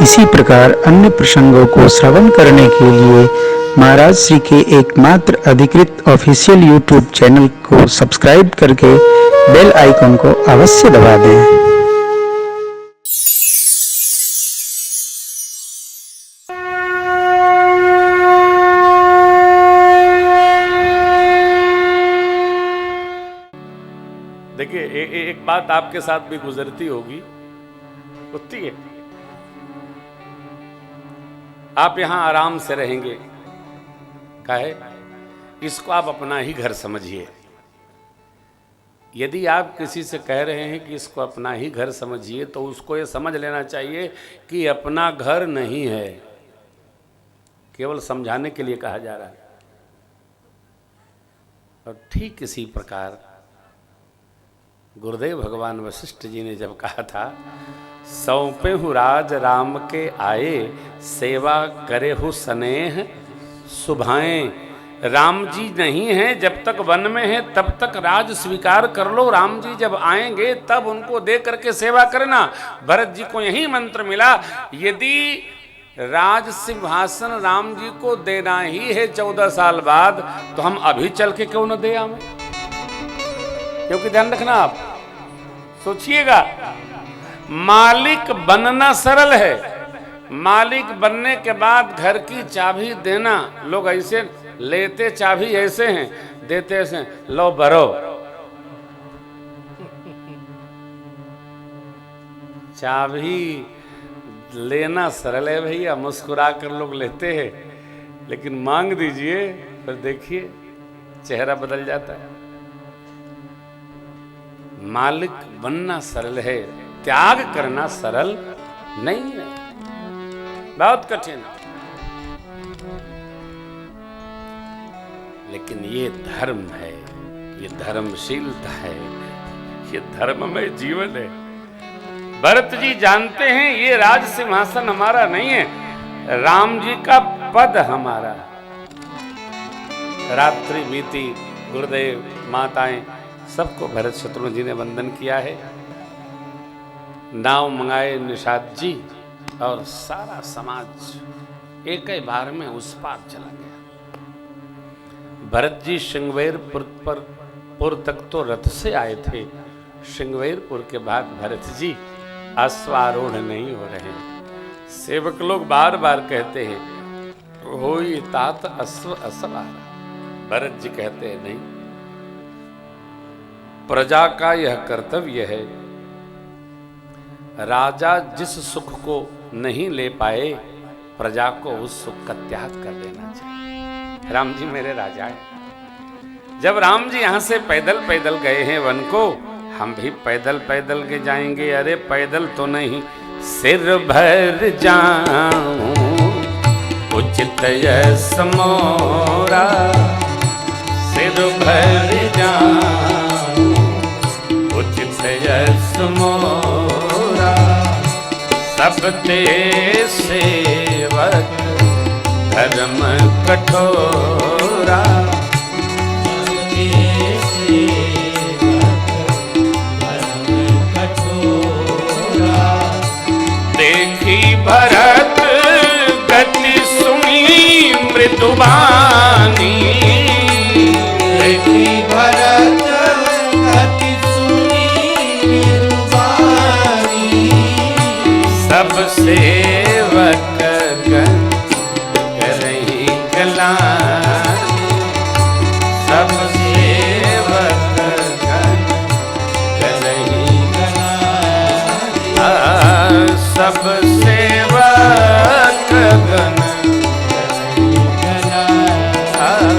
इसी प्रकार अन्य प्रसंगों को श्रवण करने के लिए महाराज श्री के एकमात्र अधिकृत ऑफिशियल यूट्यूब चैनल को सब्सक्राइब करके बेल आइकन को अवश्य दबा दें। देखिए एक बात आपके साथ भी गुजरती होगी, होती है। आप यहां आराम से रहेंगे, काहे? इसको आप अपना ही घर समझिए। यदि आप किसी से कह रहे हैं कि इसको अपना ही घर समझिए, तो उसको ये समझ लेना चाहिए कि अपना घर नहीं है, केवल समझाने के लिए कहा जा रहा है। और ठीक इसी प्रकार गुरुदेव भगवान वशिष्ठ जी ने जब कहा था, सौंपे हूँ राज राम के आए, सेवा करे हूँ स्नेह सुभाएं। राम जी नहीं हैं जब तक वन में हैं, तब तक राज स्वीकार कर लो। राम जी जब आएंगे तब उनको दे करके सेवा करना। भरत जी को यही मंत्र मिला, यदि राज सिंहासन राम जी को देना ही है 14 साल बाद, तो हम अभी चल के क्यों न दे हमें। क्योंकि ध्यान रखना, आप सोचिएगा, मालिक बनना सरल है, मालिक बनने के बाद घर की चाबी देना, लोग ऐसे लेते चाबी ऐसे हैं, देते ऐसे, लो भरो। चाबी लेना सरल है भैया, मुस्कुरा कर लोग लेते हैं, लेकिन मांग दीजिए फिर देखिए चेहरा बदल जाता है। मालिक बनना सरल है, त्याग करना सरल नहीं है, बहुत कठिन। लेकिन ये धर्म है, ये धर्मशीलता है, ये धर्ममय जीवन है। भरत जी जानते हैं ये राज सिंहासन हमारा नहीं है, राम जी का पद हमारा। रात्रि बीती, गुरुदेव माताएं सबको भरत शत्रुघ्न जी ने वंदन किया है। नाव मंगाए निषाद जी और सारा समाज एक ही बार में उस पार चला गया। भरत जी श्रृंगवेरपुर तक तो रथ से आए थे, श्रृंगवेरपुर के बाद भरत जी अश्वारूढ़ नहीं हो रहे। सेवक लोग बार बार कहते हैं, होई तात अश्व असवार। भरत जी कहते हैं, नहीं, प्रजा का यह कर्तव्य है, राजा जिस सुख को नहीं ले पाए, प्रजा को उस सुख का त्याग कर देना चाहिए। राम जी मेरे राजा हैं। जब राम जी यहां से पैदल पैदल गए हैं वन को, हम भी पैदल पैदल के जाएंगे। अरे पैदल तो नहीं, सिर भर जाऊं उचित यश मोरा, सिर भर जाऊं उचित यश मोरा, सब ते सेवक धर्म कठोरा, देखी भरत गति सुनी मृदुबानी, देखी भरत गति सुनी मृदुबानी, सब सेवक गण करही गलानी, सब सेवक गण करही गलानी, सब सेवक गण करही गलानी,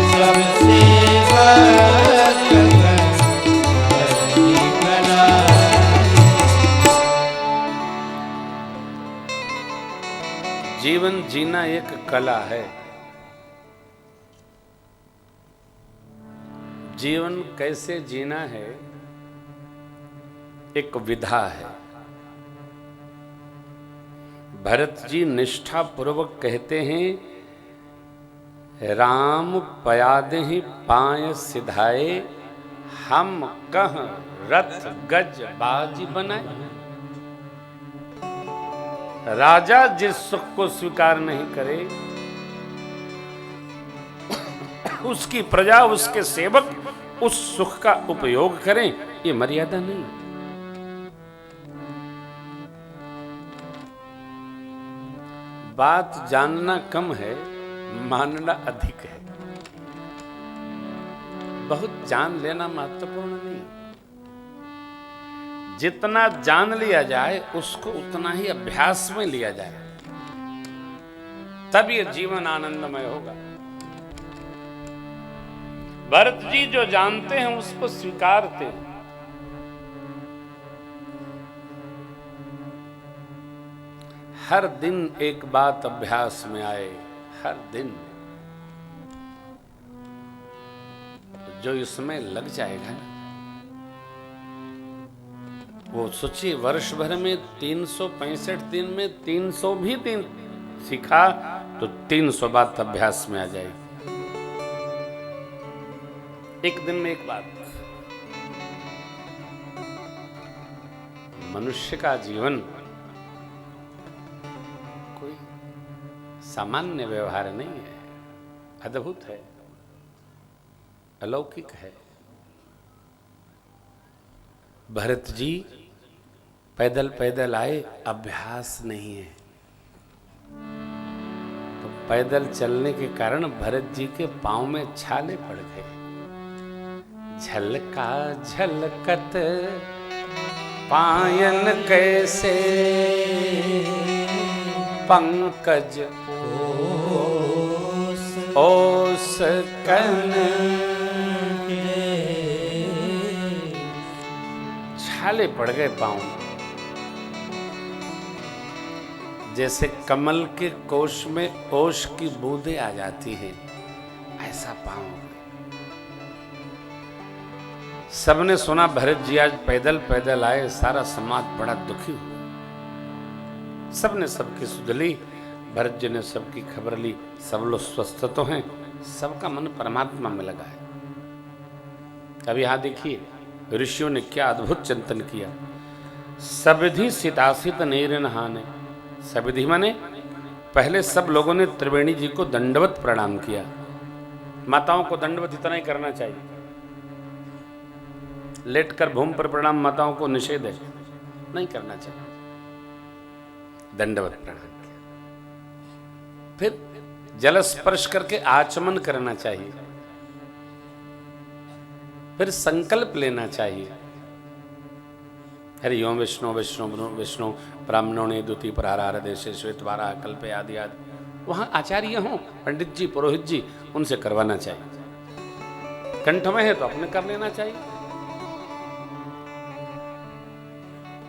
सब सेवक गण करही गलानी। जीवन जीना एक कला है। जीवन कैसे जीना है एक विधा है। भरत जी निष्ठा पूर्वक कहते हैं, राम पयादे ही पाय सिधाए, हम कह रथ गज बाज बनाए। राजा जिस सुख को स्वीकार नहीं करे, उसकी प्रजा, उसके सेवक उस सुख का उपयोग करें, ये मर्यादा नहीं। बात जानना कम है, मानना अधिक है। बहुत जान लेना महत्वपूर्ण नहीं, जितना जान लिया जाए उसको उतना ही अभ्यास में लिया जाए, तब ये जीवन आनंदमय होगा। भरत जी जो जानते हैं उसको स्वीकारते हैं। हर दिन एक बात अभ्यास में आए, हर दिन जो इसमें लग जाएगा ना, वो सोचिए वर्ष भर में 365 दिन में 300 भी दिन सीखा तो 300 बात अभ्यास में आ जाएगी। एक दिन में एक बात। मनुष्य का जीवन कोई सामान्य व्यवहार नहीं है, अद्भुत है, अलौकिक है। भरत जी पैदल पैदल आए, अभ्यास नहीं है, तो पैदल चलने के कारण भरत जी के पांव में छाले पड़ गए। झलका झलकत पायन कैसे, पंकज ओस कन, छाले पड़ गए पांव में। जैसे कमल के कोश में ओश की बूंदें आ जाती हैं, ऐसा पांव। सबने सुना भरत जी आज पैदल पैदल आए, सारा समाज बड़ा दुखी हुआ। सबने सबकी सुध ली, भरत जी ने सबकी खबर ली, सब लोग स्वस्थ तो हैं, सबका मन परमात्मा में लगा है। अब यहां देखिए ऋषियों ने क्या अद्भुत चिंतन किया। सविधि सितासित नीर नहाने, सविधि माने पहले सब लोगों ने त्रिवेणी जी को दंडवत प्रणाम किया। माताओं को दंडवत इतना ही करना चाहिए, लेटकर भूमि पर प्रणाम माताओं को निषेध है, नहीं करना चाहिए। दंडवत प्रणाम किया, फिर जल स्पर्श करके आचमन करना चाहिए, फिर संकल्प लेना चाहिए। हरि ओम विष्णु विष्णु विष्णु ब्राह्मणों ने द्वितीय प्रहार देशे श्वेतवारा कल्पे आदि आदि। वहां आचार्य हों, पंडित जी पुरोहित जी, उनसे करवाना चाहिए। कंठ में है तो अपने कर लेना चाहिए।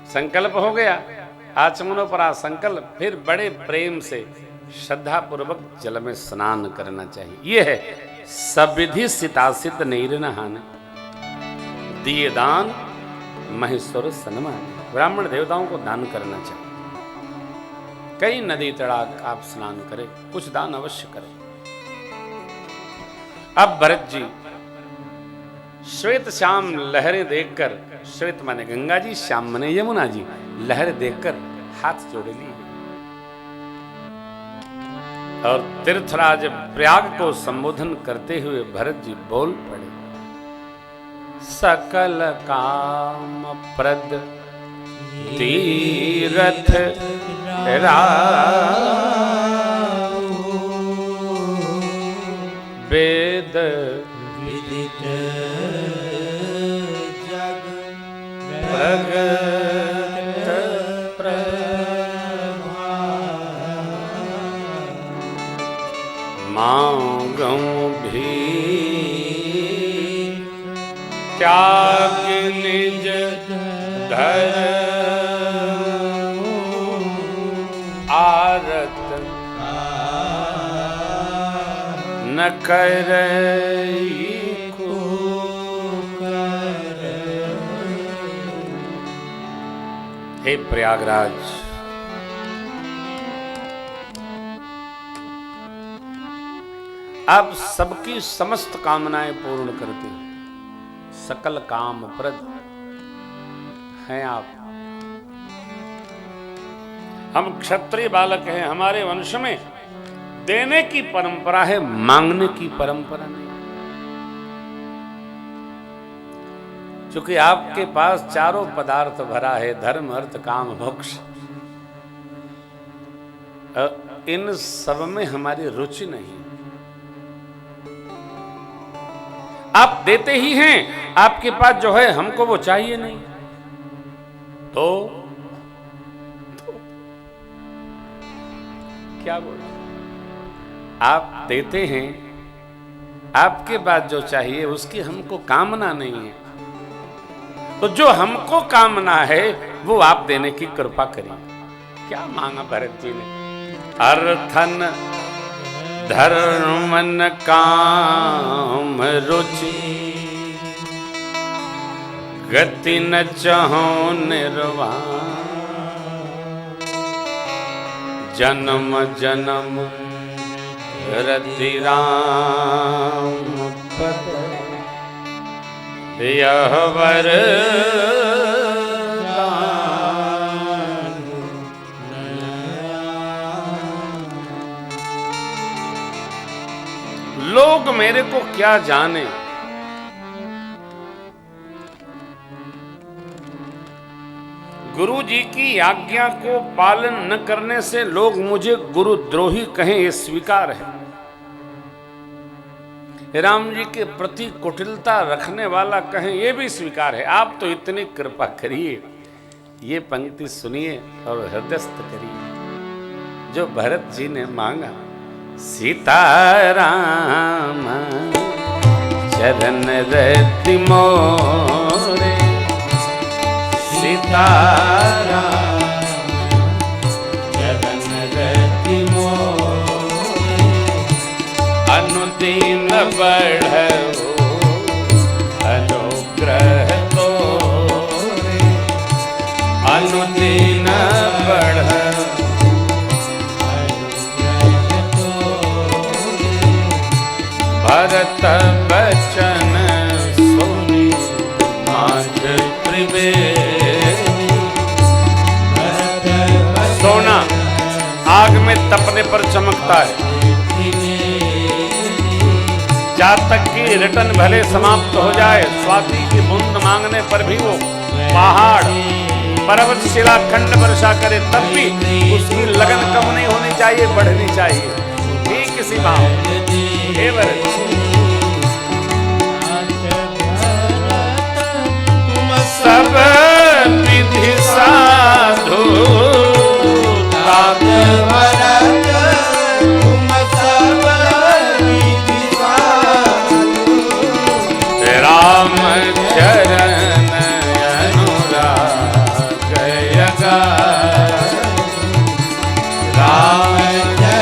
संकल्प हो गया, आचमनों पर आ संकल्प, फिर बड़े प्रेम से श्रद्धा पूर्वक जल में स्नान करना चाहिए। यह है सविधि सितासित नीर नहाने, दिए दान महेश्वर सन्मान। ब्राह्मण देवताओं को दान करना चाहिए। कई नदी तड़ाक आप स्नान करें, कुछ दान अवश्य करें। अब भरत जी श्वेत श्याम लहरें देखकर, श्वेत माने गंगा जी, श्याम माने यमुना जी, लहर देखकर हाथ जोड़ लिए और तीर्थराज प्रयाग को संबोधन करते हुए भरत जी बोल पड़े। सकल काम प्रद तीरथ वेद विदित जग प्रगट प्रभा, मांगों भी त्याग निज धर, आरत न करई को कर। हे प्रयागराज, आप सबकी समस्त कामनाएं पूर्ण करते हैं, सकल काम प्रद हैं आप। हम क्षत्रिय बालक हैं, हमारे वंश में देने की परंपरा है, मांगने की परंपरा नहीं। क्योंकि आपके पास चारों पदार्थ भरा है, धर्म अर्थ काम मोक्ष। इन सब में हमारी रुचि नहीं। आप देते ही हैं, आपके पास जो है हमको वो चाहिए नहीं। तो क्या बोल, आप देते हैं, आपके पास जो चाहिए उसकी हमको कामना नहीं है। तो जो हमको कामना है वो आप देने की कृपा करिए। क्या मांगा भरत जी ने? अर्थन धर्मन काम रुचि, गति न चाहो निर्वाण, जन्म जन्म रति राम पद, यह वरदान। लोग मेरे को क्या जाने, गुरु जी की आज्ञा को पालन न करने से लोग मुझे गुरुद्रोही कहें, ये स्वीकार है। राम जी के प्रति कुटिलता रखने वाला कहें, ये भी स्वीकार है। आप तो इतनी कृपा करिए, ये पंक्ति सुनिए और हृदयस्थ करिए जो भरत जी ने मांगा। सीताराम चरण रति मोरे, सीताराम चरण रति मोरे, अनुदीन बढ़ो अनुग्रह तोरे, अनुदीन बढ़ो भरत बचन सुनि मांझ त्रिवेणी। सोना आग में तपने पर चमकता है। जब तक कि रिटर्न भले समाप्त हो जाए, स्वाति की बूंद मांगने पर भी वो पहाड़ पर्वत शिलाखंड वर्षा करे, तब भी उसकी लगन कम नहीं होनी चाहिए, बढ़नी चाहिए। ठीक किसी भाव सब विधि साधु राम चरण अनुराग गाय, राम चरण अनुराग गाय।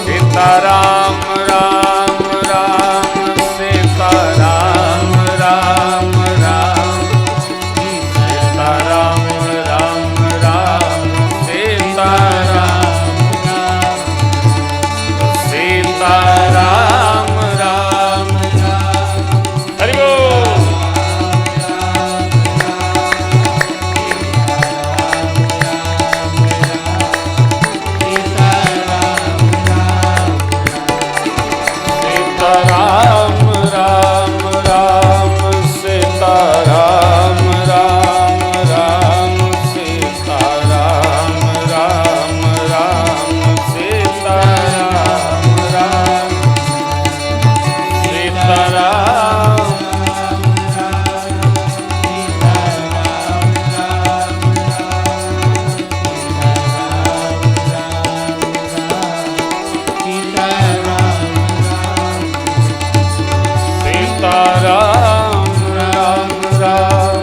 सीताराम राम राम सीताराम राम राम, सीताराम राम राम सीताराम, सीताराम राम राम। हरि बोल। सीताराम राम राम सीताराम राम राम, सीताराम राम राम सीताराम राम, सीताराम सीताराम राम राम,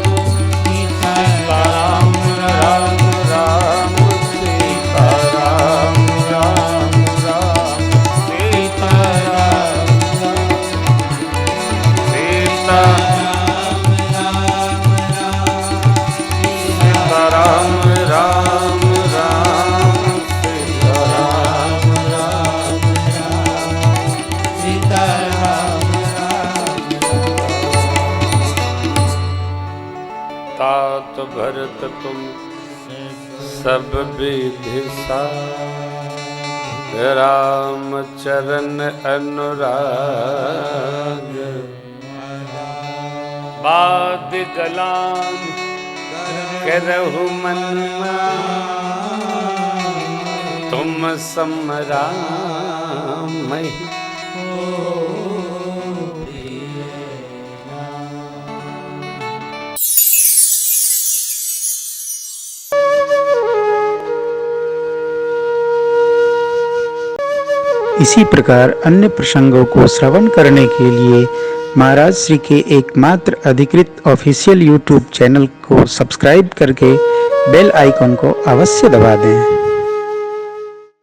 सीताराम राम राम, सीताराम राम राम, सीताराम सीताराम राम राम, सीताराम राम सीताराम। तात भरत तुम सब विधि राम चरण अनुराग बाद गलाम करहु मन तुम समराम इसी प्रकार अन्य प्रसंगों को श्रवण करने के लिए महाराज श्री के एकमात्र अधिकृत ऑफिशियल यूट्यूब चैनल को सब्सक्राइब करके बेल आइकन को अवश्य दबा दें।